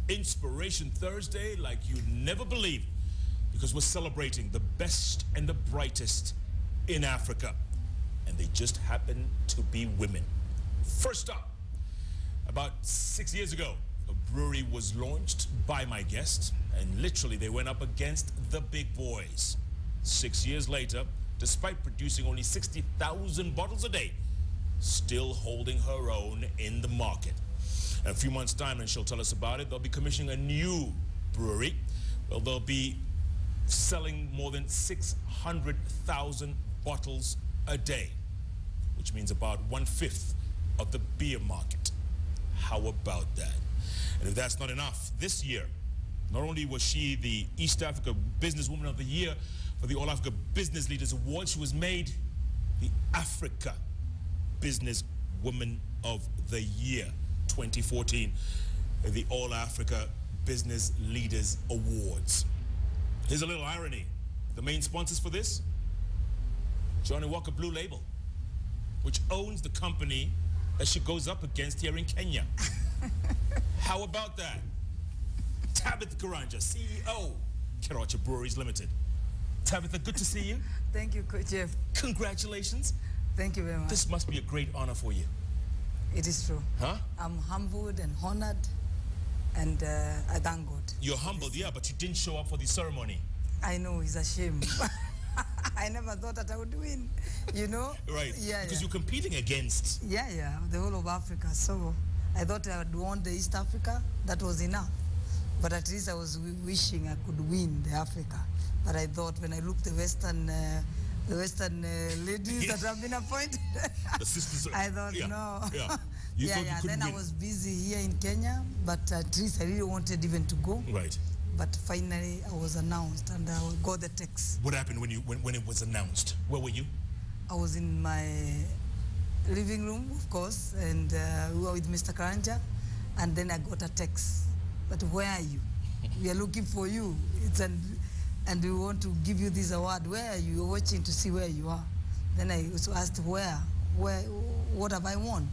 Inspiration Thursday like you never believed, because we're celebrating the best and the brightest in Africa, and they just happen to be women. First up, about 6 years ago, a brewery was launched by my guest, and literally they went up against the big boys. 6 years later, despite producing only 60,000 bottles a day, still holding her own in the market. In a few months' time, and she'll tell us about it, they'll be commissioning a new brewery. Well, they'll be selling more than 600,000 bottles a day, which means about 1/5 of the beer market. How about that? And if that's not enough, this year, not only was she the East Africa Businesswoman of the Year for the All Africa Business Leaders Award, she was made the Africa Businesswoman of the Year 2014, the All Africa Business Leaders Awards. Here's a little irony. The main sponsors for this? Johnny Walker Blue Label, which owns the company that she goes up against here in Kenya. How about that? Tabitha Koinange, CEO, Karachi Breweries Limited. Tabitha, good to see you. Thank you, Coach Jeff. Congratulations. Thank you very much. This must be a great honor for you. It is true. Huh? I'm humbled and honored, and I thank God. You're humbled, yeah, but you didn't show up for the ceremony. I know, it's a shame. I never thought that I would win, you know? Right, yeah, because yeah. you're competing against... Yeah, the whole of Africa. So I thought I would won the East Africa. That was enough. But at least I was wishing I could win the Africa. But I thought when I looked the Western ladies that have been appointed, the sisters, I thought, yeah, no. Yeah. Yeah. Then I was busy here in Kenya, but at least I really wanted even to go. Right. But finally, I was announced, and I got the text. What happened when it was announced? Where were you? I was in my living room, of course, and we were with Mr. Koinange, and then I got a text. But where are you? We are looking for you. And we want to give you this award. Where are you? We're watching to see where you are. Then I also asked what have I won?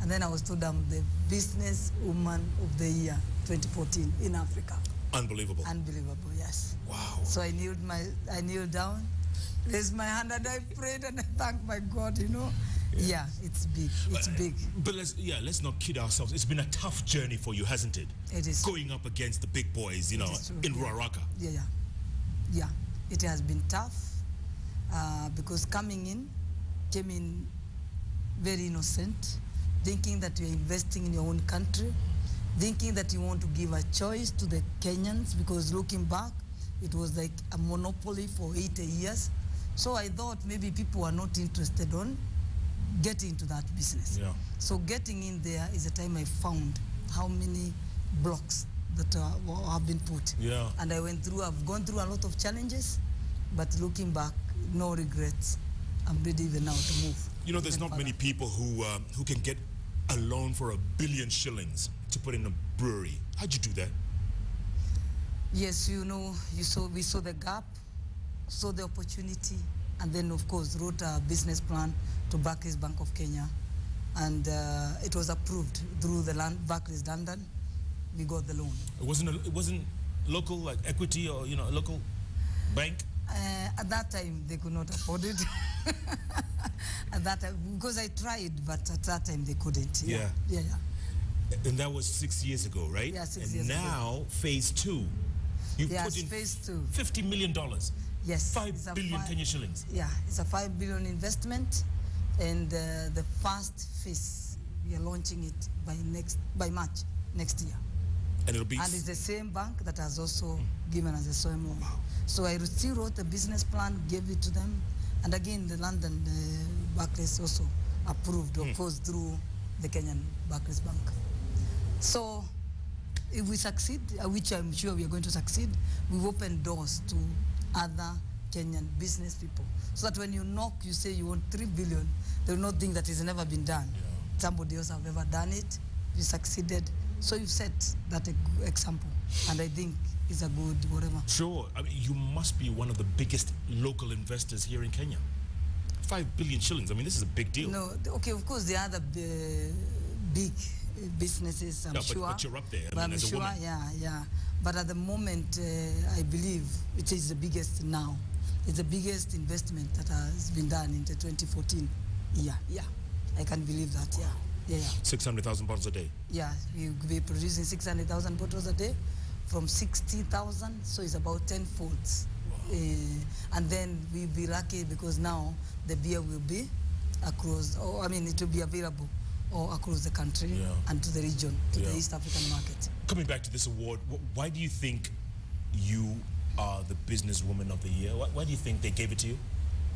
And then I was told I'm the Business Woman of the Year 2014 in Africa. Unbelievable. Unbelievable, yes. Wow. So I kneeled down, raised my hand, and I prayed and I thanked my God, you know. Yeah, it's big. It's big. But let's not kid ourselves. It's been a tough journey for you, hasn't it? It is. Going up against the big boys, you know, in Ruaraka. Yeah. It has been tough because came in very innocent, thinking that you're investing in your own country, thinking that you want to give a choice to the Kenyans, because looking back, it was like a monopoly for 80 years. So I thought maybe people were not interested on getting into that business. Yeah. So getting in there is the time I found how many blocks that have been put. Yeah. And I've gone through a lot of challenges, but looking back, no regrets. I'm ready even now to move. You know, there's not many people who can get a loan for $1 billion shillings to put in a brewery. How'd you do that? Yes, you know, we saw the gap, saw the opportunity, and then of course wrote a business plan to Barclays Bank of Kenya, and it was approved through the Barclays London. We got the loan. It wasn't local, like equity, or a local bank. At that time, they could not afford it. At that time, because I tried, but at that time they couldn't. Yeah. And that was 6 years ago, right? Yeah, 6 years ago. And now, phase 2. You put in phase 2. $50 million. Yes. 5 billion Kenya shillings. Yeah, it's a 5 billion investment, and the first phase we are launching it by March next year. And it's the same bank that has also given us the soil loan. Wow. So I still wrote the business plan, gave it to them, and again the London Barclays also approved, of course, through the Kenyan Barclays Bank. So if we succeed, which I'm sure we are going to succeed, we've opened doors to other Kenyan business people, so that when you knock, you say you want 3 billion, they will not think that it's never been done. Yeah. Somebody else have ever done it, you succeeded. So you've set that example, and I think it's a good whatever. Sure. I mean, you must be one of the biggest local investors here in Kenya. 5 billion shillings. I mean, this is a big deal. No, okay, of course, the other big businesses, I'm sure. But you're up there, But I'm as a sure, woman. yeah. But at the moment, I believe it is the biggest now. It's the biggest investment that has been done in the 2014 year. Yeah, I can believe that, yeah. 600,000 bottles a day. Yeah, we'll be producing 600,000 bottles a day from 60,000, so it's about 10 folds. And then we'll be lucky because now the beer will be across, it will be available all across the country and to the region, to the East African market. Coming back to this award, why do you think you are the businesswoman of the year? Why do you think they gave it to you?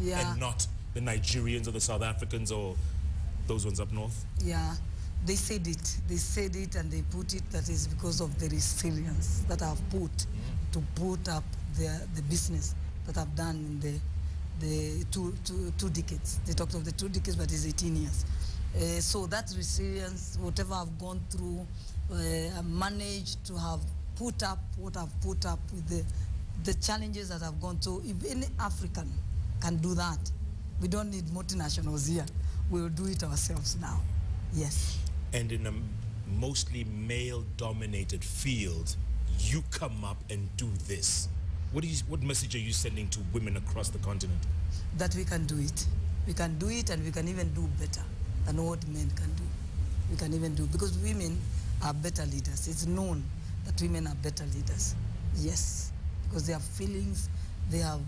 Yeah. And not the Nigerians or the South Africans or those ones up north? Yeah, they said it. They said it and they put it that is because of the resilience that I've put to put up the business that I've done in the two decades. They talked of the 2 decades, but it's 18 years. So that resilience, whatever I've gone through, I managed to have put up what I've put up with the challenges that I've gone through. If any African can do that, we don't need multinationals here. We will do it ourselves now. Yes. And in a mostly male-dominated field, you come up and do this. What message are you sending to women across the continent? That we can do it. We can do it, and we can even do better than what men can do. We can even do, because women are better leaders. It's known that women are better leaders. Yes, because they have feelings, they have,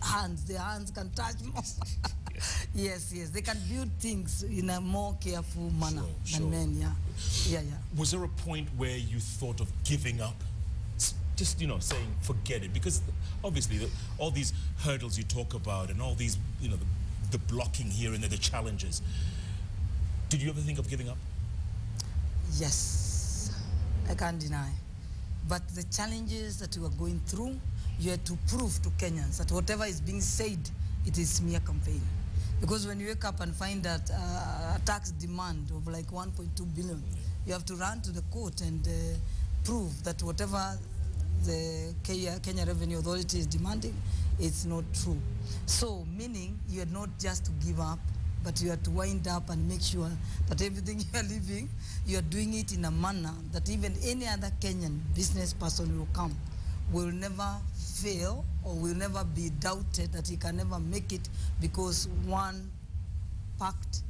hands. Their hands can touch more. Yes, they can build things in a more careful manner than men, yeah. Was there a point where you thought of giving up? Just, saying, forget it? Because obviously all these hurdles you talk about and all these, the blocking here and there, the challenges. Did you ever think of giving up? Yes, I can't deny. But the challenges that we are going through, you have to prove to Kenyans that whatever is being said, it is mere campaign. Because when you wake up and find that a tax demand of like 1.2 billion, you have to run to the court and prove that whatever the Kenya Revenue Authority is demanding, it's not true. So, meaning you are not just to give up, but you have to wind up and make sure that everything you are living, you are doing it in a manner that even any other Kenyan business person will come, will never fail or will never be doubted that he can never make it because one packed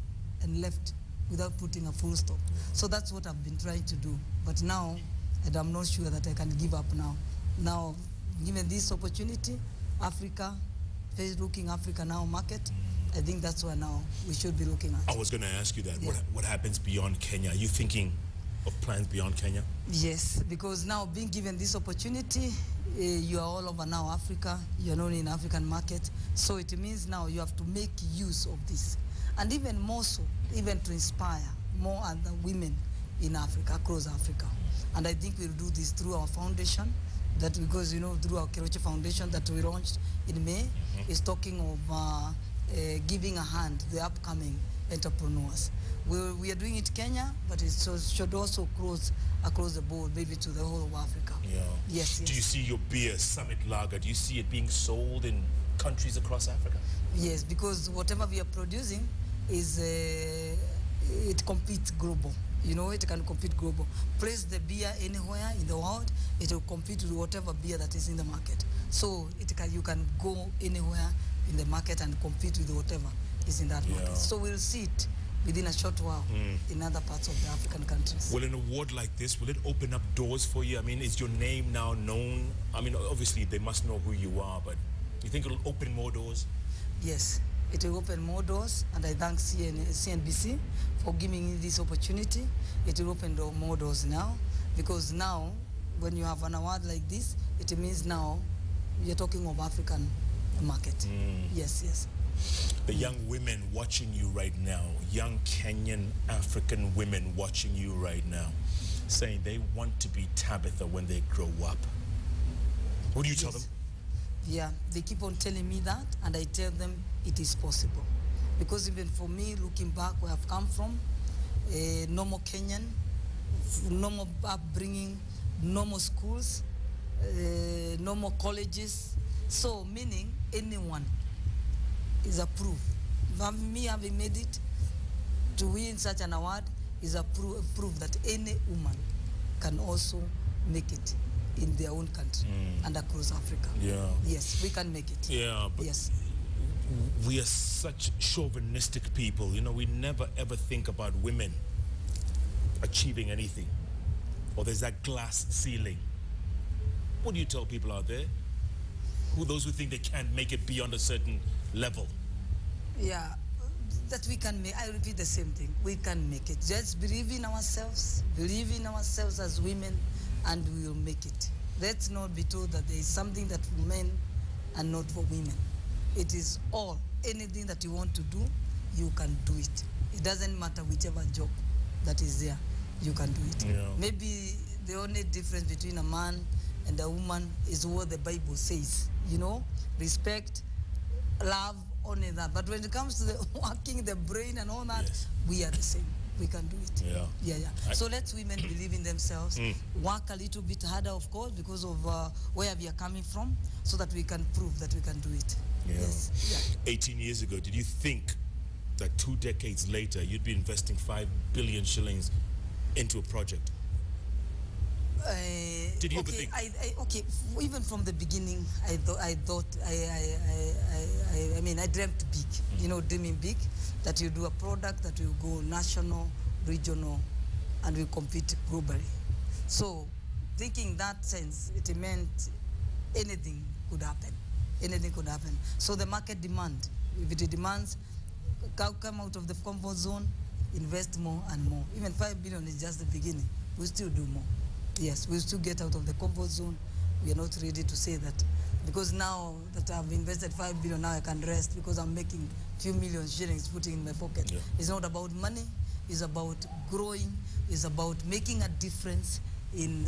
and left without putting a full stop. So that's what I've been trying to do. But now, and I'm not sure that I can give up now. Now, given this opportunity, Africa, looking Africa now market, I think that's where now we should be looking at. I was going to ask you that. Yeah. What happens beyond Kenya? Are you thinking of plans beyond Kenya? Yes, because now being given this opportunity, you are all over now Africa, you're not in African market, so it means now you have to make use of this. And even more so, even to inspire more other women in Africa, across Africa. And I think we'll do this through our foundation, that because, through our Keroche Foundation that we launched in May, is talking of giving a hand to the upcoming entrepreneurs. We are doing it in Kenya, but it should also cross across the board, maybe to the whole of Africa. Yeah. Yes. Do you see your beer, Summit Lager, do you see it being sold in countries across Africa? Yes, because whatever we are producing is, it competes global. It can compete global. Place the beer anywhere in the world, it will compete with whatever beer that is in the market. So you can go anywhere in the market and compete with whatever is in that market. So we'll see it within a short while in other parts of the African countries. Will an award like this, will it open up doors for you? I mean, is your name now known? I mean, obviously they must know who you are, but you think it'll open more doors? Yes, it will open more doors, and I thank CNBC for giving me this opportunity. It will open more doors now, because now, when you have an award like this, it means now you're talking of African market. Yes. The young women watching you right now, young Kenyan African women watching you right now, saying they want to be Tabitha when they grow up. What do you tell them? Yeah, they keep on telling me that, and I tell them it is possible. Because even for me, looking back where I've come from, normal Kenyan, normal upbringing, normal schools, normal colleges. So meaning anyone is approved. Me having made it to win such an award, is a proof that any woman can also make it in their own country and across Africa. Yeah. Yes, we can make it. Yeah, but yes. We are such chauvinistic people. You know, we never ever think about women achieving anything. Or there's that glass ceiling. What do you tell people out there? Those who think they can't make it beyond a certain level? Yeah, that we can make, I repeat the same thing. We can make it. Just believe in ourselves as women, and we will make it. Let's not be told that there is something that for men and not for women. It is all. Anything that you want to do, you can do it. It doesn't matter whichever job that is there, you can do it. Yeah. Maybe the only difference between a man and a woman is what the Bible says. You know, respect, love, only that. But when it comes to the working the brain and all that, yes, we are the same. We can do it. Yeah. Yeah, yeah. So let women believe in themselves, work a little bit harder, of course, because of where we are coming from, so that we can prove that we can do it. Yeah. Yes. Yeah. 18 years ago, did you think that 2 decades later, you'd be investing 5 billion shillings into a project? Did you ever think? Okay, even from the beginning, I mean, I dreamt big, you know, dreaming big, that you do a product that will go national, regional, and will compete globally. So, thinking that sense, it meant anything could happen. Anything could happen. So the market demand, if it demands, come out of the comfort zone, invest more and more. Even 5 billion is just the beginning. We'll still do more. Yes, we'll still get out of the comfort zone. We are not ready to say that. Because now that I've invested 5 billion, now I can rest because I'm making few million shillings putting in my pocket. Yeah. It's not about money. It's about growing. It's about making a difference in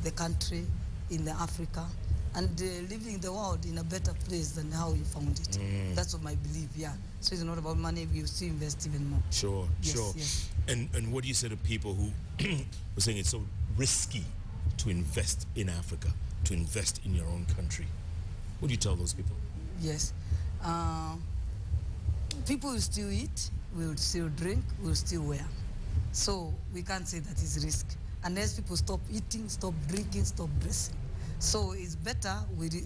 the country, in the Africa, and leaving the world in a better place than how you found it. That's what my belief, yeah. So it's not about money, we will still invest even more. Sure, yes, sure. Yes. And what do you say to people who were saying it's so risky to invest in Africa, to invest in your own country? What do you tell those people? Yes. People will still eat, will still drink, will still wear. So we can't say that it's risk. Unless people stop eating, stop drinking, stop dressing. So it's better,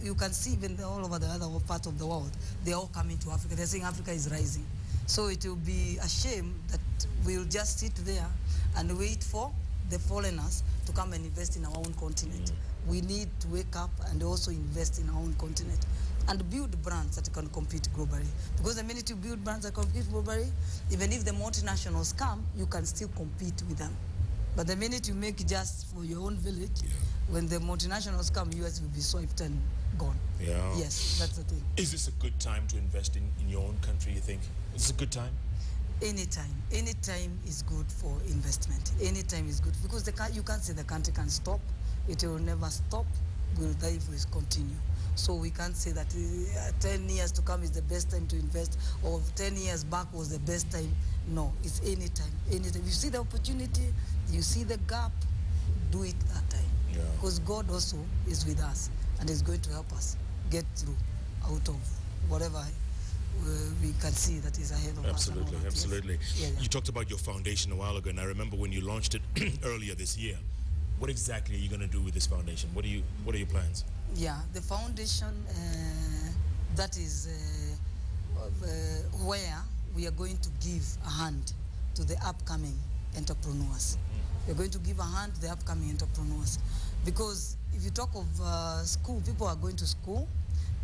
you can see even all over the other parts of the world, they're all coming to Africa. They're saying Africa is rising. So it will be a shame that we'll just sit there and wait for the foreigners to come and invest in our own continent. We need to wake up and also invest in our own continent and build brands that can compete globally. Because the minute you build brands that compete globally, even if the multinationals come, you can still compete with them. But the minute you make just for your own village, when the multinationals come, US will be swiped and gone. Yeah. Yes, that's the thing. Is this a good time to invest in your own country, you think? Is this a good time? Anytime. Anytime is good for investment. Anytime is good. Because you can't say the country can stop. It will never stop. Will die if we continue. So we can't say that 10 years to come is the best time to invest, or 10 years back was the best time. No, it's anytime. Anytime. You see the opportunity, you see the gap, do it that time. Because God also is with us and is going to help us get through out of whatever we can see that is ahead of us. Absolutely, absolutely. Yes. You talked about your foundation a while ago, and I remember when you launched it earlier this year. What exactly are you going to do with this foundation? What are your plans? Yeah, the foundation, that is where we are going to give a hand to the upcoming entrepreneurs. We're going to give a hand to the upcoming entrepreneurs. Because if you talk of school, people are going to school,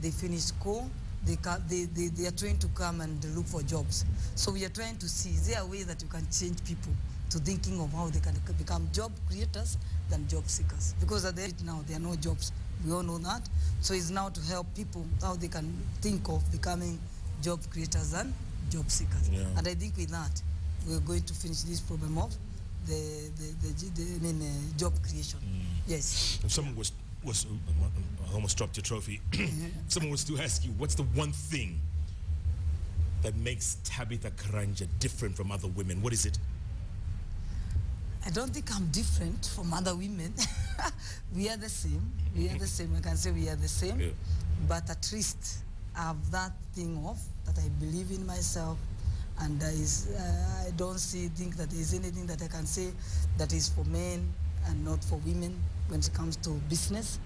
they finish school, they are trying to come and look for jobs. So we are trying to see, is there a way that you can change people to thinking of how they can become job creators than job seekers? Because at the end now, there are no jobs. We all know that. So it's now to help people how they can think of becoming job creators and job seekers. Yeah. And I think with that, we're going to finish this problem of job creation. Yes. If someone was I almost dropped your trophy. Someone was to ask you, what's the one thing that makes Tabitha Koinange different from other women? What is it? I don't think I'm different from other women. We are the same. We are the same. I can say we are the same. Yeah. But at least I have that thing of that I believe in myself. And I don't think that there is anything that I can say that is for men and not for women when it comes to business.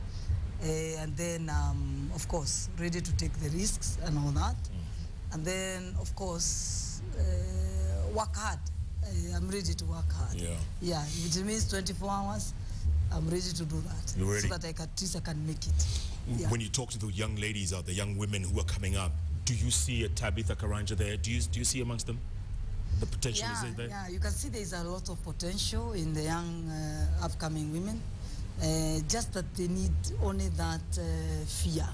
And then, of course, ready to take the risks and all that. And then, of course, work hard. I'm ready to work hard. Yeah, if it means 24 hours, I'm ready to do that. You're ready? So that at least I can make it. Yeah. When you talk to the young ladies out there, young women who are coming up, do you see a Tabitha Koinange there? Do you see amongst them? The potential is there? Yeah, you can see there is a lot of potential in the young upcoming women. Just that they need only that fear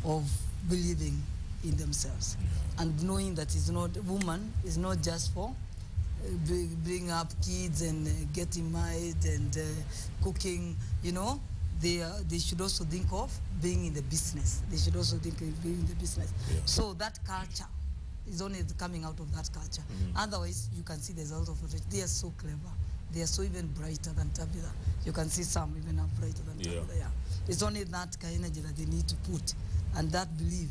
of believing in themselves and knowing that it's not, woman is not just for bring up kids and getting married and cooking, you know. They should also think of being in the business. They should also think of being in the business. Yeah. So that culture is only coming out of that culture. Otherwise, you can see there's a lot of potential. They are so clever. They are so even brighter than Tabitha. You can see some even are brighter than Tabitha. Yeah. It's only that energy that they need to put and that belief,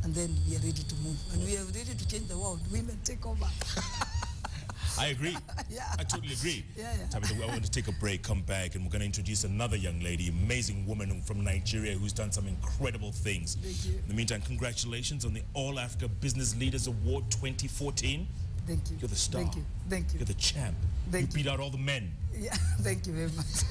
and then we are ready to move. And we are ready to change the world. Women take over. I agree. Yeah. I totally agree. Yeah. Tabitha, I want to take a break, come back, and we're going to introduce another young lady, amazing woman from Nigeria who's done some incredible things. Thank you. In the meantime, congratulations on the All Africa Business Leaders Award 2014. Thank you. You're the star. Thank you. Thank you. You're the champ. You beat out all the men. Yeah, thank you very much.